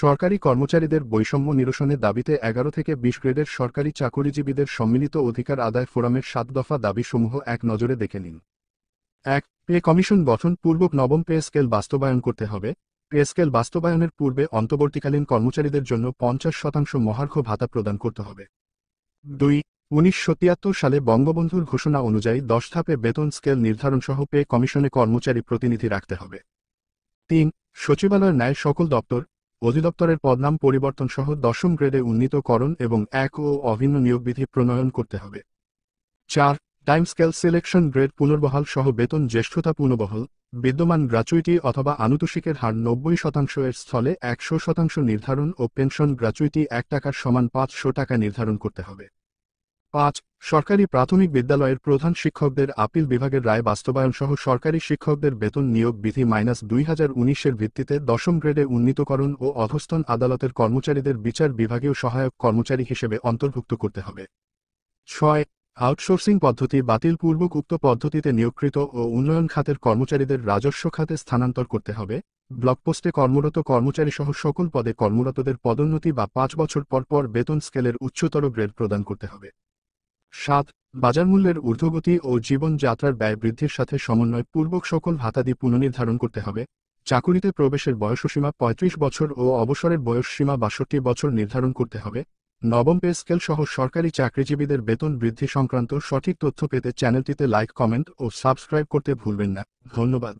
সরকারি কর্মচারীদের বৈষম্য নিরসনের দাবিতে 11 থেকে 20 গ্রেডের সরকারি চাকুরিজীবীদের সম্মিলিত অধিকার আদায় ফোরামের 7 দফা দাবিসমূহ এক নজরে দেখে নিন। 1. পে কমিশন গঠনপূর্বক নবম পে স্কেল বাস্তবায়ন করতে হবে। পে স্কেল বাস্তবায়নের পূর্বে অন্তর্বর্তীকালীন কর্মচারীদের জন্য 50% মহার্ঘ ভাতা প্রদান করতে হবে। 2. 1973 সালে বঙ্গবন্ধুর ঘোষণা অনুযায়ী 10 ধাপে বেতন স্কেল নির্ধারণসহ পে কমিশনে কর্মচারী প্রতিনিধি রাখতে হবে। 3. সচিবালয়ের ন্যায় সকল দপ্তর, অধিদপ্তরের পদনাম পরিবর্তন সহ 10ম গ্রেডে উন্নীতকরণ এবং এক ও অভিন্ন নিয়োগবিধি প্রণয়ন করতে হবে। 4. টাইম স্কেল সিলেকশন গ্রেড পুনর্বহাল সহ বেতন জ্যেষ্ঠতা পুনর্বহাল, বিদ্যমান গ্র্যাচুইটি অথবা আনুতোষিকের হার 90% এর স্থলে 100% নির্ধারণ ও পেনশন গ্র্যাচুইটি 1 টাকার সমান 500 টাকা নির্ধারণ করতে হবে। 5. সরকারি প্রাথমিক বিদ্যালয়ের প্রধান শিক্ষকদের আপিল বিভাগের রায় বাস্তবায়ন সহ সরকারি শিক্ষকদের বেতন নিয়োগ বিধি -2019 ভিত্তিতে 10ম গ্রেডে উন্নীতকরণ ও অধস্তন আদালতের কর্মচারীদের বিচার বিভাগীয় সহায়ক কর্মচারী হিসেবে অন্তর্ভুক্ত করতে হবে। 6. আউটসোর্সিং পদ্ধতি বাতিলপূর্বক উক্ত পদ্ধতিতে নিয়োগকৃত ও উন্নয়ন খাতের কর্মচারীদের রাজস্ব খাতে স্থানান্তর করতে হবে। ব্লক পোস্টে কর্মরত কর্মচারী সহ সকল পদে কর্মরতদের পদোন্নতি বা 5 বছর পর পর বেতন স্কেলের উচ্চতর গ্রেড প্রদান করতে হবে। 7. বাজারমূল্যের ঊর্ধ্বগতি ও জীবনযাত্রার ব্যয় বৃদ্ধির সাথে সমন্বয়পূর্বক সকল ভাতাদি পুনর্নির্ধারণ করতে হবে। চাকুরিতে প্রবেশের বয়সসীমা 35 বছর ও অবসরের বয়সসীমা 62 বছর নির্ধারণ করতে হবে। নবম পে স্কেল সহ সরকারি চাকরিজীবীদের বেতন বৃদ্ধি সংক্রান্ত সঠিক তথ্য পেতে চ্যানেলটিতে লাইক, কমেন্ট ও সাবস্ক্রাইব করতে ভুলবেন না। ধন্যবাদ।